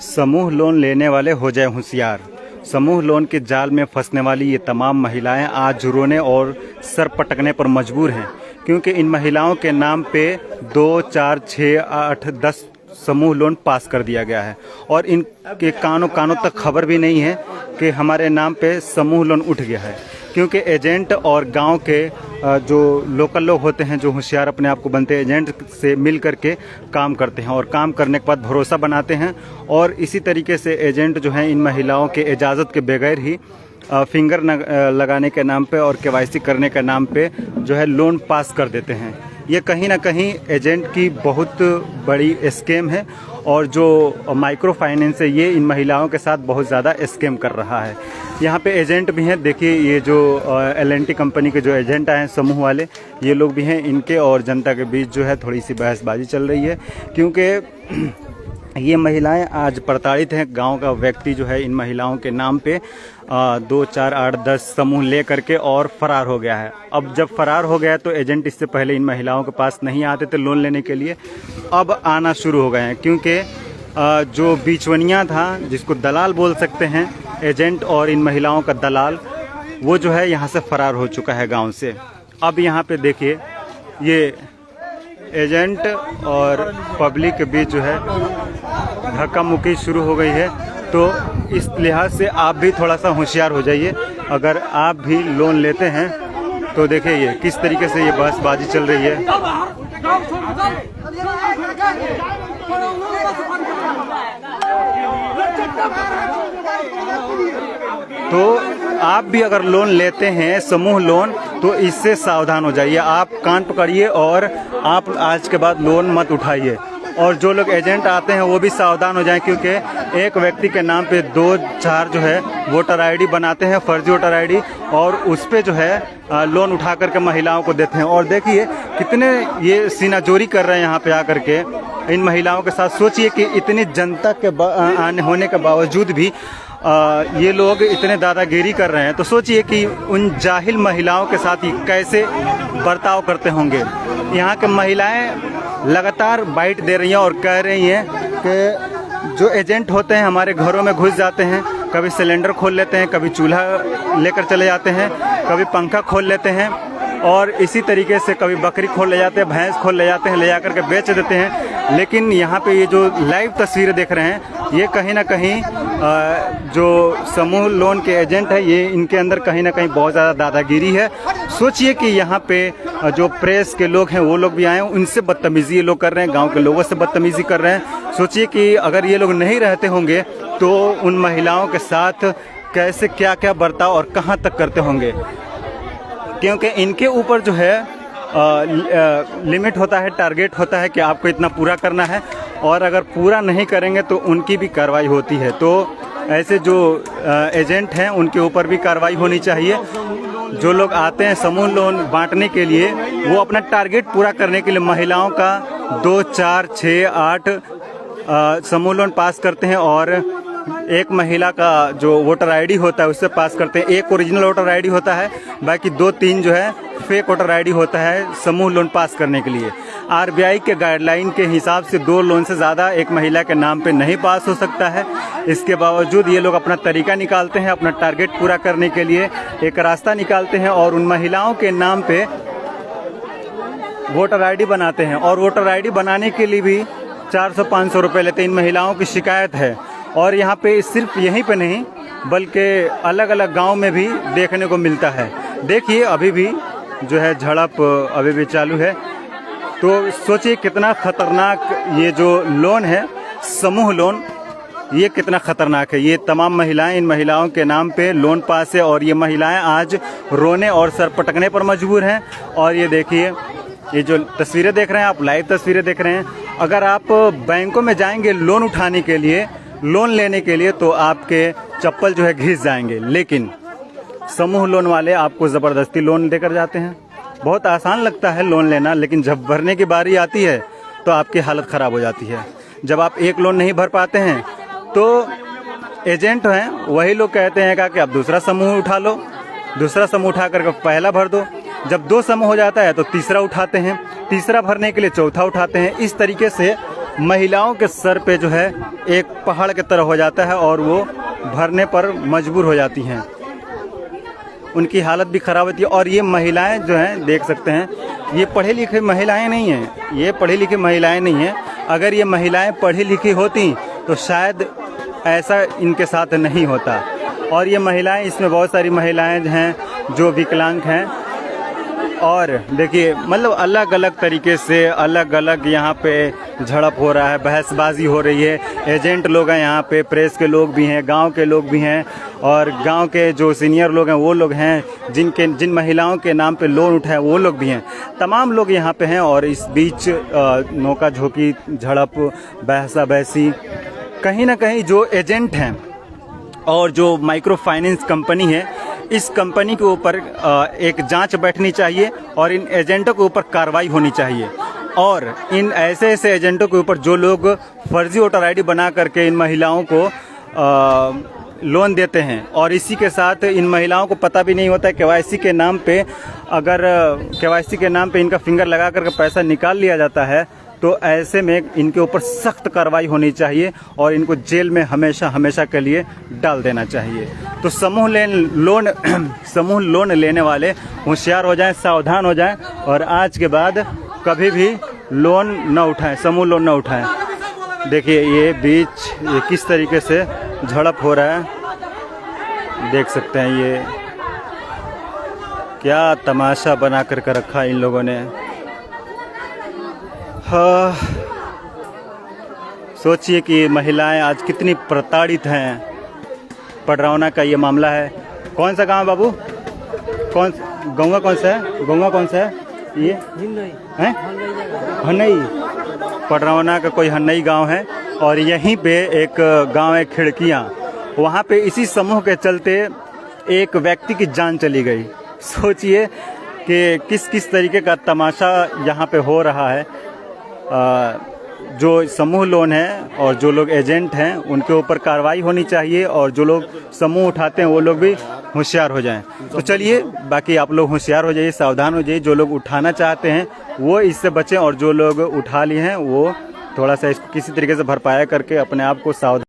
समूह लोन लेने वाले हो जाए होशियार। समूह लोन के जाल में फंसने वाली ये तमाम महिलाएं आज रोने और सर पटकने पर मजबूर हैं, क्योंकि इन महिलाओं के नाम पे 2, 4, 6, 8, 10 समूह लोन पास कर दिया गया है और इनके कानों तक खबर भी नहीं है कि हमारे नाम पे समूह लोन उठ गया है। क्योंकि एजेंट और गांव के जो लोकल लोग होते हैं, जो होशियार अपने आप को बनते हैं, एजेंट से मिल करके काम करते हैं और काम करने के बाद भरोसा बनाते हैं और इसी तरीके से एजेंट जो हैं इन महिलाओं के इजाज़त के बगैर ही फिंगर लगाने के नाम पे और केवाईसी करने के नाम पे जो है लोन पास कर देते हैं। ये कहीं ना कहीं एजेंट की बहुत बड़ी स्कैम है और जो माइक्रो फाइनेंस है ये इन महिलाओं के साथ बहुत ज़्यादा स्कैम कर रहा है। यहाँ पे एजेंट भी हैं, देखिए ये जो L&T कंपनी के जो एजेंट आए हैं समूह वाले, ये लोग भी हैं। इनके और जनता के बीच जो है थोड़ी सी बहसबाजी चल रही है, क्योंकि ये महिलाएं आज प्रताड़ित हैं। गांव का व्यक्ति जो है इन महिलाओं के नाम पे 2, 4, 8, 10 समूह ले करके और फरार हो गया है। अब जब फरार हो गया है तो एजेंट इससे पहले इन महिलाओं के पास नहीं आते थे लोन लेने के लिए, अब आना शुरू हो गए हैं, क्योंकि जो बीचवनिया था, जिसको दलाल बोल सकते हैं, एजेंट और इन महिलाओं का दलाल, वो जो है यहाँ से फरार हो चुका है गाँव से। अब यहाँ पे देखिए ये एजेंट और पब्लिक के बीच जो है धक्का मुक्की शुरू हो गई है। तो इस लिहाज से आप भी थोड़ा सा होशियार हो जाइए। अगर आप भी लोन लेते हैं तो देखिए ये किस तरीके से ये बहसबाजी चल रही है। तो आप भी अगर लोन लेते हैं समूह लोन तो इससे सावधान हो जाइए। आप कान पकड़िए और आप आज के बाद लोन मत उठाइए। और जो लोग एजेंट आते हैं वो भी सावधान हो जाएं, क्योंकि एक व्यक्ति के नाम पे 2, 4 जो है वोटर आईडी बनाते हैं, फर्जी वोटर आईडी, और उस पे जो है लोन उठा करके महिलाओं को देते हैं। और देखिए कितने ये सीनाजोरी कर रहे हैं यहाँ पे आकर के इन महिलाओं के साथ। सोचिए कि इतनी जनता के आने होने के बावजूद भी ये लोग इतने दादागिरी कर रहे हैं, तो सोचिए कि उन जाहिल महिलाओं के साथ ये कैसे बर्ताव करते होंगे। यहाँ के महिलाएं लगातार बाइट दे रही हैं और कह रही हैं कि जो एजेंट होते हैं हमारे घरों में घुस जाते हैं, कभी सिलेंडर खोल लेते हैं, कभी चूल्हा लेकर चले जाते हैं, कभी पंखा खोल लेते हैं और इसी तरीके से कभी बकरी खोल ले जाते हैं, भैंस खोल ले जाते हैं, ले जाकर के बेच देते हैं। लेकिन यहाँ पे ये जो लाइव तस्वीरें देख रहे हैं, ये कहीं ना कहीं जो समूह लोन के एजेंट है, ये इनके अंदर कहीं ना कहीं बहुत ज़्यादा दादागिरी है। सोचिए कि यहाँ पे जो प्रेस के लोग हैं वो लोग भी आए हैं, उनसे बदतमीजी ये लोग कर रहे हैं, गांव के लोगों से बदतमीजी कर रहे हैं। सोचिए कि अगर ये लोग नहीं रहते होंगे तो उन महिलाओं के साथ कैसे क्या क्या बर्ताव और कहाँ तक करते होंगे, क्योंकि इनके ऊपर जो है लिमिट होता है, टारगेट होता है कि आपको इतना पूरा करना है और अगर पूरा नहीं करेंगे तो उनकी भी कार्रवाई होती है। तो ऐसे जो एजेंट हैं उनके ऊपर भी कार्रवाई होनी चाहिए। जो लोग आते हैं समूह लोन बांटने के लिए, वो अपना टारगेट पूरा करने के लिए महिलाओं का 2, 4, 6, 8 समूह लोन पास करते हैं और एक महिला का जो वोटर आईडी होता है उससे पास करते हैं। एक ओरिजिनल वोटर आईडी होता है, बाकी 2, 3 जो है फेक वोटर आईडी होता है समूह लोन पास करने के लिए। RBI के गाइडलाइन के हिसाब से 2 लोन से ज़्यादा एक महिला के नाम पे नहीं पास हो सकता है। इसके बावजूद ये लोग अपना तरीका निकालते हैं, अपना टारगेट पूरा करने के लिए एक रास्ता निकालते हैं और उन महिलाओं के नाम पे वोटर आईडी बनाते हैं। और वोटर आईडी बनाने के लिए भी 400-500 रुपये लेते हैं। इन महिलाओं की शिकायत है और यहाँ पे सिर्फ यहीं पे नहीं बल्कि अलग अलग गांव में भी देखने को मिलता है। देखिए अभी भी जो है झड़प अभी भी चालू है। तो सोचिए कितना खतरनाक ये जो लोन है समूह लोन, ये कितना खतरनाक है। ये तमाम महिलाएं, इन महिलाओं के नाम पे लोन पास है और ये महिलाएं आज रोने और सर पटकने पर मजबूर हैं। और ये देखिए ये जो तस्वीरें देख रहे हैं आप, लाइव तस्वीरें देख रहे हैं। अगर आप बैंकों में जाएंगे लोन उठाने के लिए, लोन लेने के लिए, तो आपके चप्पल जो है घिस जाएंगे, लेकिन समूह लोन वाले आपको ज़बरदस्ती लोन देकर जाते हैं। बहुत आसान लगता है लोन लेना, लेकिन जब भरने की बारी आती है तो आपकी हालत ख़राब हो जाती है। जब आप एक लोन नहीं भर पाते हैं तो एजेंट हैं वही लोग कहते हैं कि आप दूसरा समूह उठा लो, दूसरा समूह उठा करके पहला भर दो। जब 2 समूह हो जाता है तो तीसरा उठाते हैं, तीसरा भरने के लिए चौथा उठाते हैं। इस तरीके से महिलाओं के सर पे जो है एक पहाड़ की तरह हो जाता है और वो भरने पर मजबूर हो जाती हैं। उनकी हालत भी ख़राब होती है। और ये महिलाएं जो हैं देख सकते हैं, ये पढ़ी लिखी महिलाएं नहीं हैं, ये पढ़ी लिखी महिलाएं नहीं हैं। अगर ये महिलाएं पढ़ी लिखी होती तो शायद ऐसा इनके साथ नहीं होता। और ये महिलाएं, इसमें बहुत सारी महिलाएं हैं जो विकलांग हैं। और देखिए मतलब अलग अलग तरीके से अलग अलग यहाँ पे झड़प हो रहा है, बहसबाजी हो रही है। एजेंट लोग हैं यहाँ पे, प्रेस के लोग भी हैं, गांव के लोग भी हैं और गांव के जो सीनियर लोग हैं वो लोग हैं, जिन महिलाओं के नाम पे लोन उठाए वो लोग भी हैं। तमाम लोग यहाँ पे हैं और इस बीच नोका झोंकी, झड़प, बहसा बहसी, कहीं ना कहीं जो एजेंट हैं और जो माइक्रो फाइनेंस कंपनी है, इस कंपनी के ऊपर एक जांच बैठनी चाहिए और इन एजेंटों के ऊपर कार्रवाई होनी चाहिए। और इन ऐसे एजेंटों के ऊपर जो लोग फर्जी वोटर आईडी बना करके इन महिलाओं को लोन देते हैं और इसी के साथ इन महिलाओं को पता भी नहीं होता है केवाईसी के नाम पे, अगर केवाईसी के नाम पे इनका फिंगर लगा करके पैसा निकाल लिया जाता है तो ऐसे में इनके ऊपर सख्त कार्रवाई होनी चाहिए और इनको जेल में हमेशा हमेशा के लिए डाल देना चाहिए। तो समूह लोन लेने वाले होशियार हो जाएं, सावधान हो जाएं और आज के बाद कभी भी लोन न उठाएं, समूह लोन न उठाएं। देखिए ये बीच ये किस तरीके से झड़प हो रहा है, देख सकते हैं। ये क्या तमाशा बना कर रखा इन लोगों ने। हाँ, सोचिए कि महिलाएं आज कितनी प्रताड़ित हैं। पडरौना का ये मामला है। कौन सा गांव बाबू, कौन गौवा कौन सा है, गौवा कौन सा है ये हैं? हनई, पडरौना का कोई हनई गांव है और यहीं पे एक गांव है खिड़कियां, वहाँ पे इसी समूह के चलते एक व्यक्ति की जान चली गई। सोचिए कि किस तरीके का तमाशा यहाँ पे हो रहा है। जो समूह लोन है और जो लोग एजेंट हैं उनके ऊपर कार्रवाई होनी चाहिए और जो लोग समूह उठाते हैं वो लोग भी होशियार हो जाएं। तो चलिए, बाकी आप लोग होशियार हो जाइए, सावधान हो जाइए। जो लोग उठाना चाहते हैं वो इससे बचें और जो लोग उठा लिए हैं वो थोड़ा सा किसी तरीके से भरपाया करके अपने आप को सावधान